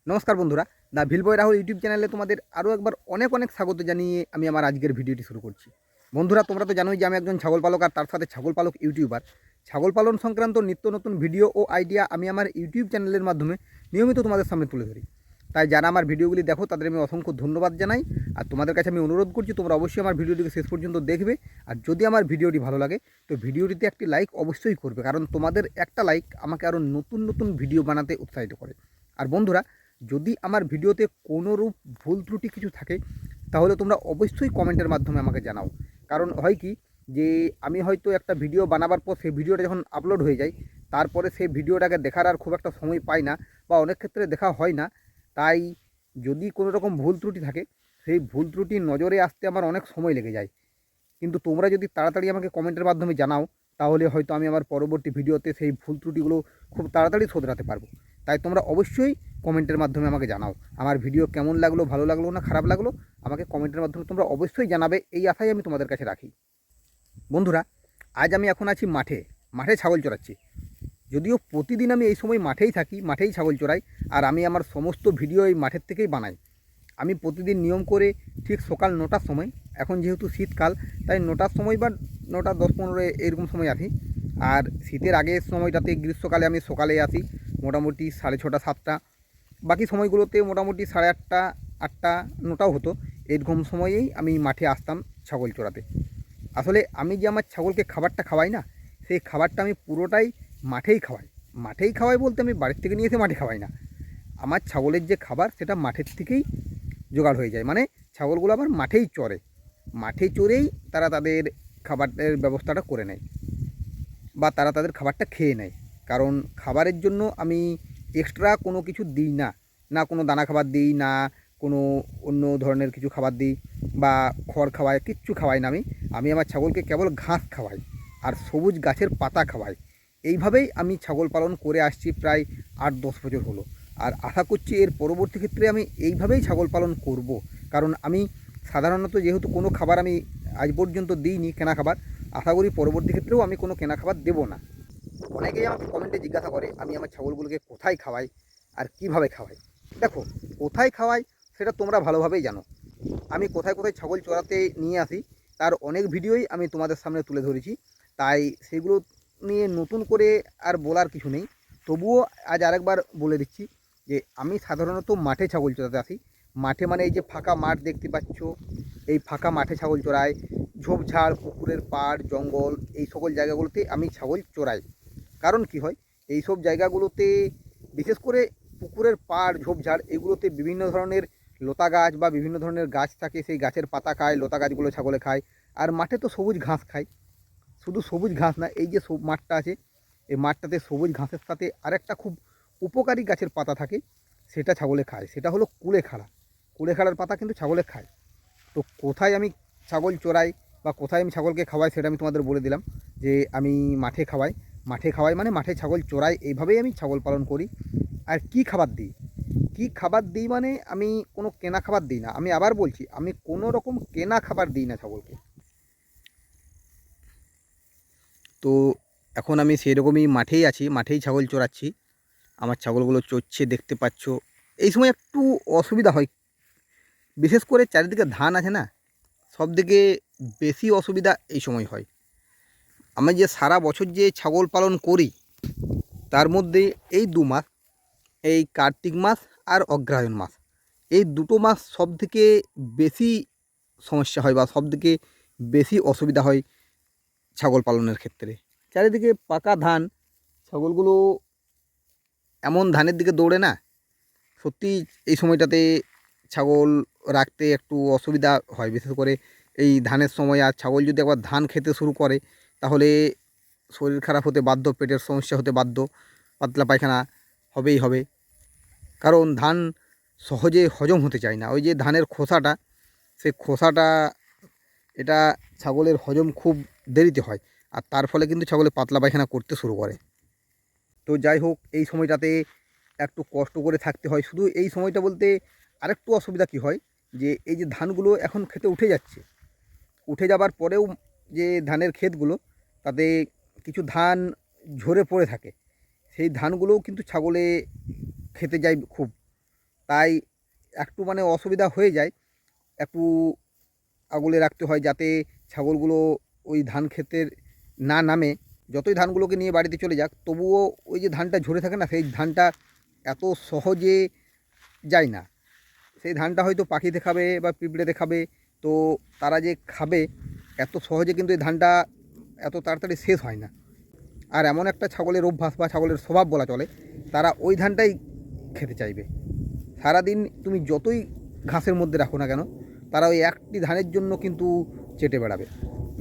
নমস্কার বন্ধুরা, the ভিলবয় Rahul YouTube চ্যানেলে তোমাদের আরও একবার অনেক অনেক স্বাগত জানিয়ে আমি আমার আজকের ভিডিওটি শুরু করছি। বন্ধুরা, তোমরা তো জানোই যে আমি একজন ছাগল পালক আর তার সাথে ছাগল পালক ইউটিউবার। ছাগল পালন সংক্রান্ত নিত্য নতুন ভিডিও ও আইডিয়া আমি আমার ইউটিউব চ্যানেলের মাধ্যমে নিয়মিত তোমাদের সামনে তুলে ধরি। তাই যারা আমার ভিডিওগুলি দেখো তাদের আমি অসংখ্য ধন্যবাদ জানাই। আর তোমাদের কাছে আমি অনুরোধ করছি তোমরা অবশ্যই আমার ভিডিওটিকে শেষ পর্যন্ত দেখবে। আর যদি আমার ভিডিওটি ভালো লাগে তো ভিডিওটিতে একটি লাইক অবশ্যই করবে, কারণ তোমাদের একটা লাইক আমাকে আরও নতুন নতুন ভিডিও বানাতে উৎসাহিত করে। আর বন্ধুরা, যদি আমার ভিডিওতে কোনোরূপ ভুল ত্রুটি কিছু থাকে তাহলে তোমরা অবশ্যই কমেন্টের মাধ্যমে আমাকে জানাও। কারণ হয় কি, যে আমি হয়তো একটা ভিডিও বানাবার পর সেই ভিডিওটা যখন আপলোড হয়ে যায় তারপরে সেই ভিডিওটাকে দেখার আর খুব একটা সময় পাই না, বা অনেক ক্ষেত্রে দেখা হয় না। তাই যদি কোনো রকম ভুল ত্রুটি থাকে সেই ভুল ত্রুটি নজরে আসতে আমার অনেক সময় লেগে যায়। কিন্তু তোমরা যদি তাড়াতাড়ি আমাকে কমেন্টের মাধ্যমে জানাও তাহলে হয়তো আমি আমার পরবর্তী ভিডিওতে সেই ভুল ত্রুটিগুলো খুব তাড়াতাড়ি শোধরাতে পারবো। তাই তোমরা অবশ্যই কমেন্টের মাধ্যমে আমাকে জানাও আমার ভিডিও কেমন লাগলো, ভালো লাগলো না খারাপ লাগলো, আমাকে কমেন্টের মাধ্যমে তোমরা অবশ্যই জানাবে, এই আশাই আমি তোমাদের কাছে রাখি। বন্ধুরা, আজ আমি এখন আছি মাঠে মাঠে ছাগল চড়াচ্ছি। যদিও প্রতিদিন আমি এই সময় মাঠেই থাকি, মাঠেই ছাগল চড়াই, আর আমি আমার সমস্ত ভিডিও এই মাঠের থেকেই বানাই। আমি প্রতিদিন নিয়ম করে ঠিক সকাল 9টার সময়, এখন যেহেতু শীতকাল তাই 9টার সময় বা 9টা 10-15 এরকম সময় আসি। আর শীতের আগের সময়টাতে গ্রীষ্মকালে আমি সকালে আসি মোটামুটি 6:30 7টা। বাকি সময়গুলোতে মোটামুটি 8:30 8টা 9টাও হতো। এরকম সময়েই আমি মাঠে আসতাম ছাগল চড়াতে। আসলে আমি যে আমার ছাগলকে খাবারটা খাওয়াই না, সেই খাবারটা আমি পুরোটাই মাঠেই খাওয়াই। মাঠেই খাওয়াই বলতে আমি বাড়ির থেকে নিয়ে এসে মাঠে খাওয়াই না। আমার ছাগলের যে খাবার সেটা মাঠের থেকেই জোগাড় হয়ে যায়। মানে ছাগলগুলো আবার মাঠেই চরে, মাঠে চড়েই তারা তাদের খাবারের ব্যবস্থাটা করে নেয়, বা তারা তাদের খাবারটা খেয়ে নেয়। কারণ খাবারের জন্য আমি এক্সট্রা কোনো কিছু দিই না, না কোনো দানা খাবার দিই, না কোনো অন্য ধরনের কিছু খাবার দিই, বা খড় খাওয়াই, কিচ্ছু খাওয়াই না। আমি আমার ছাগলকে কেবল ঘাস খাওয়াই আর সবুজ গাছের পাতা খাওয়াই। এইভাবেই আমি ছাগল পালন করে আসছি প্রায় 8-10 বছর হলো। আর আশা করছি এর পরবর্তী ক্ষেত্রে আমি এইভাবেই ছাগল পালন করব। কারণ আমি সাধারণত যেহেতু কোনো খাবার আমি আজ পর্যন্ত দিইনি কেনা খাবার, আশা করি পরবর্তী ক্ষেত্রেও আমি কোনো কেনা খাবার দেবো না। অনেকেই আমাকে কমেন্টে জিজ্ঞাসা করে আমি আমার ছাগলগুলোকে কোথায় খাওয়াই আর কিভাবে খাওয়াই। দেখো, কোথায় খাওয়াই সেটা তোমরা ভালোভাবেই জানো। আমি কোথায় কোথায় ছাগল চড়াতে নিয়ে আসি তার অনেক ভিডিওই আমি তোমাদের সামনে তুলে ধরেছি। তাই সেগুলো নিয়ে নতুন করে আর বলার কিছু নেই। তবুও আজ আরেকবার বলে দিচ্ছি যে আমি সাধারণত মাঠে ছাগল চড়াতে আসি। মাঠে মানে এই যে ফাঁকা মাঠ দেখতে পাচ্ছ, এই ফাঁকা মাঠে ছাগল চড়াই। ঝোপঝাড়, পুকুরের পাড়, জঙ্গল, এই সকল জায়গাগুলোতে আমি ছাগল চড়াই। কারণ কি হয়, এই সব জায়গাগুলোতে বিশেষ করে পুকুরের পাড়, ঝোপঝাড়, এগুলোতে বিভিন্ন ধরনের লতা গাছ বা বিভিন্ন ধরনের গাছ থাকে, সেই গাছের পাতা খায়, লতা গাছগুলো ছাগলে খায়। আর মাঠে তো সবুজ ঘাস খায়। শুধু সবুজ ঘাস না, এই যে মাঠটা আছে এই মাঠটাতে সবুজ ঘাসের সাথে আরেকটা খুব উপকারী গাছের পাতা থাকে, সেটা ছাগলে খায়। সেটা হলো কুলেখাড়া। কুলেখাড়ার পাতা কিন্তু ছাগলে খায়। তো কোথায় আমি ছাগল চড়াই বা কোথায় আমি ছাগলকে খাওয়াই সেটা আমি তোমাদের বলে দিলাম, যে আমি মাঠে খাওয়াই। মাঠে খাওয়াই মানে মাঠে ছাগল চড়াই, এইভাবেই আমি ছাগল পালন করি। আর কি খাবার দিই, কি খাবার দিই মানে আমি কোনো কেনা খাবার দিই না। আমি আবার বলছি, আমি কোনো রকম কেনা খাবার দিই না ছাগলকে। তো এখন আমি সেরকমই মাঠেই আছি, মাঠেই ছাগল চড়াচ্ছি। আমার ছাগলগুলো চড়ছে দেখতে পাচ্ছ। এই সময় একটু অসুবিধা হয়, বিশেষ করে চারিদিকে ধান আছে না, সবদিকে বেশি অসুবিধা এই সময় হয়। আমি যে সারা বছর যে ছাগল পালন করি তার মধ্যে এই 2 মাস, এই কার্তিক মাস আর অগ্রহায়ণ মাস, এই দুটো মাস সবথেকে বেশি সমস্যা হয় বা সবথেকে বেশি অসুবিধা হয় ছাগল পালনের ক্ষেত্রে। চারিদিকে পাকা ধান, ছাগলগুলো এমন ধানের দিকে দৌড়ে না, সত্যি এই সময়টাতে ছাগল রাখতে একটু অসুবিধা হয়। বিশেষ করে এই ধানের সময়, আর ছাগল যদি একবার ধান খেতে শুরু করে তাহলে শরীর খারাপ হতে বাধ্য, পেটের সমস্যা হতে বাধ্য, পাতলা পায়খানা হবেই হবে। কারণ ধান সহজে হজম হতে চায় না। ওই যে ধানের খোসাটা, সেই খোসাটা, এটা ছাগলের হজম খুব দেরিতে হয়, আর তার ফলে কিন্তু ছাগলে পাতলা পায়খানা করতে শুরু করে। তো যাই হোক, এই সময়টাতে একটু কষ্ট করে থাকতে হয়। শুধু এই সময়টা বলতে আরেকটু অসুবিধা কী হয়, যে এই যে ধানগুলো এখন খেতে উঠে যাচ্ছে, উঠে যাবার পরেও যে ধানের ক্ষেতগুলো, তাতে কিছু ধান ঝরে পড়ে থাকে। সেই ধানগুলোও কিন্তু ছাগলে খেতে যায় খুব। তাই একটু মানে অসুবিধা হয়ে যায়, একটু আগলে রাখতে হয় যাতে ছাগলগুলো ওই ধান ক্ষেতের না নামে। যতই ধানগুলোকে নিয়ে বাড়িতে চলে যাক, তবুও ওই যে ধানটা ঝরে থাকে না, সেই ধানটা এত সহজে যায় না। সেই ধানটা হয়তো পাখিতে খাবে বা পিঁপড়েতে খাবে, তো তারা যে খাবে এত সহজে কিন্তু এই ধানটা এত তাড়াতাড়ি শেষ হয় না। আর এমন একটা ছাগলের অভ্যাস বা ছাগলের স্বভাব বলা চলে, তারা ওই ধানটাই খেতে চাইবে। সারাদিন তুমি যতই ঘাসের মধ্যে রাখো না কেন, তারা ওই একটি ধানের জন্য কিন্তু চেটে বেড়াবে,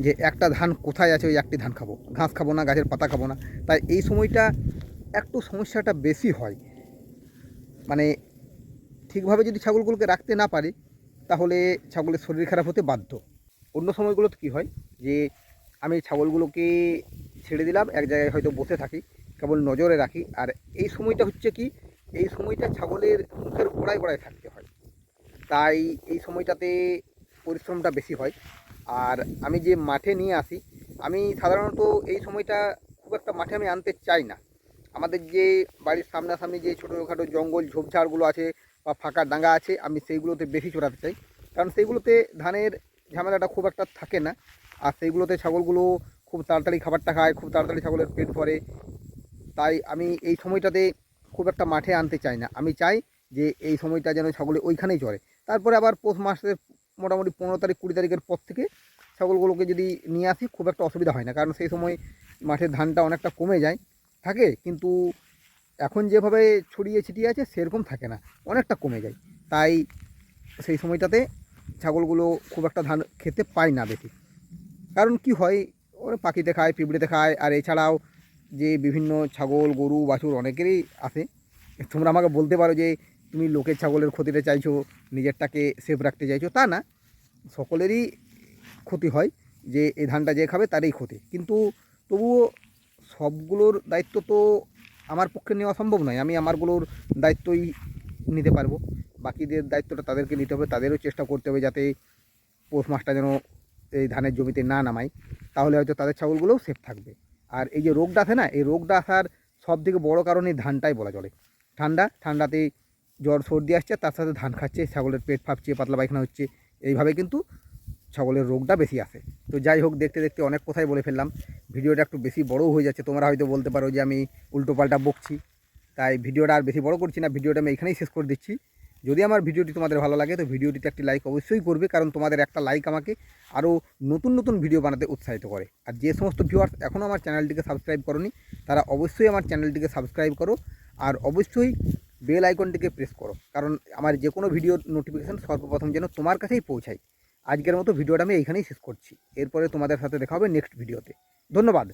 যে একটা ধান কোথায় আছে, ওই একটি ধান খাবো, ঘাস খাবো না, গাছের পাতা খাবো না। তাই এই সময়টা একটু সমস্যাটা বেশি হয়। মানে ঠিকভাবে যদি ছাগলগুলোকে রাখতে না পারি, তাহলে ছাগলের শরীর খারাপ হতে বাধ্য। অন্য সময়গুলোতে কী হয়, যে আমি ছাগলগুলোকে ছেড়ে দিলাম, এক জায়গায় হয়তো বসে থাকি, কেবল নজরে রাখি। আর এই সময়টা হচ্ছে কি, এই সময়টা ছাগলের মুখের গোড়ায় গোড়ায় থাকতে হয়, তাই এই সময়টাতে পরিশ্রমটা বেশি হয়। আর আমি যে মাঠে নিয়ে আসি, আমি সাধারণত এই সময়টা খুব একটা মাঠে আমি আনতে চাই না। আমাদের যে বাড়ির সামনাসামনি যে ছোটোখাটো জঙ্গল ঝোপঝাড়গুলো আছে বা ফাঁকা ডাঙ্গা আছে, আমি সেইগুলোতে বেশি চড়াতে চাই, কারণ সেইগুলোতে ধানের ঝামেলাটা খুব একটা থাকে না। আর সেইগুলোতে ছাগলগুলো খুব তাড়াতাড়ি খাবারটা খায়, খুব তাড়াতাড়ি ছাগলের পেট ভরে। তাই আমি এই সময়টাতে খুব একটা মাঠে আনতে চাই না। আমি চাই যে এই সময়টা যেন ছাগলে ওইখানেই চড়ে। তারপরে আবার পৌষ মাসের মোটামুটি 15 তারিখ 20 তারিখের পর থেকে ছাগলগুলোকে যদি নিয়ে আসি, খুব একটা অসুবিধা হয় না, কারণ সেই সময় মাঠের ধানটা অনেকটা কমে যায়, থাকে কিন্তু এখন যেভাবে ছড়িয়ে ছিটিয়ে আছে সেরকম থাকে না, অনেকটা কমে যায়। তাই সেই সময়টাতে ছাগলগুলো খুব একটা ধান খেতে পায় না বেশি। কারণ কি হয়, ওরা পাখিতে খায়, পিঁপড়েতে খায়। আর এছাড়াও যে বিভিন্ন ছাগল গরু বাছুর অনেকেরই আছে। তোমরা আমাকে বলতে পারো যে তুমি লোকের ছাগলের ক্ষতিতে চাইছো, নিজেরটাকে সেফ রাখতে চাইছো। তা না, সকলেরই ক্ষতি হয়, যে এই ধানটা যে খাবে তারই ক্ষতি। কিন্তু তবুও সবগুলোর দায়িত্ব তো আমার পক্ষে নেওয়া সম্ভব নয়। আমি আমারগুলোর দায়িত্বই নিতে পারবো, বাকিদের দায়িত্বটা তাদেরকে নিতে হবে। তাদেরও চেষ্টা করতে হবে যাতে পৌষ মাসটা যেন এই ধানের জমিতে না নামায়, তাহলে হয়তো তাদের ছাগলগুলোও সেফ থাকবে। আর এই যে রোগটা আছে না, এই রোগটা আসার সবথেকে বড় কারণ এই ধানটাই বলা চলে। ঠান্ডাতে জ্বর সর্দি আসছে, তার সাথে ধান খাচ্ছে, ছাগলের পেট ফাঁপছে, পাতলা পায়খানা হচ্ছে, এইভাবে কিন্তু ছাগলের রোগটা বেশি আসে। তো যাই হোক, দেখতে দেখতে অনেক কথাই বলে ফেললাম, ভিডিওটা একটু বেশি বড়ও হয়ে যাচ্ছে। তোমরা হয়তো বলতে পারো যে আমি উল্টোপাল্টা বকছি, তাই ভিডিওটা আর বেশি বড় করছি না, ভিডিওটা আমি এখানেই শেষ করে দিচ্ছি। যদি আমার ভিডিওটি তোমাদের ভালো লাগে, তো ভিডিওটিতে একটি লাইক অবশ্যই করবে, কারণ তোমাদের একটা লাইক আমাকে আরও নতুন নতুন ভিডিও বানাতে উৎসাহিত করে। আর যে সমস্ত ভিউয়ার্স এখনও আমার চ্যানেলটিকে সাবস্ক্রাইব করোনি, তারা অবশ্যই আমার চ্যানেলটিকে সাবস্ক্রাইব করো, আর অবশ্যই বেল আইকনটিকে প্রেস করো, কারণ আমার যে কোনো ভিডিওর নোটিফিকেশান সর্বপ্রথম যেন তোমার কাছেই পৌঁছায়। আজকের মতো ভিডিওটা আমি এইখানেই শেষ করছি। এরপরে তোমাদের সাথে দেখা হবে নেক্সট ভিডিওতে। ধন্যবাদ।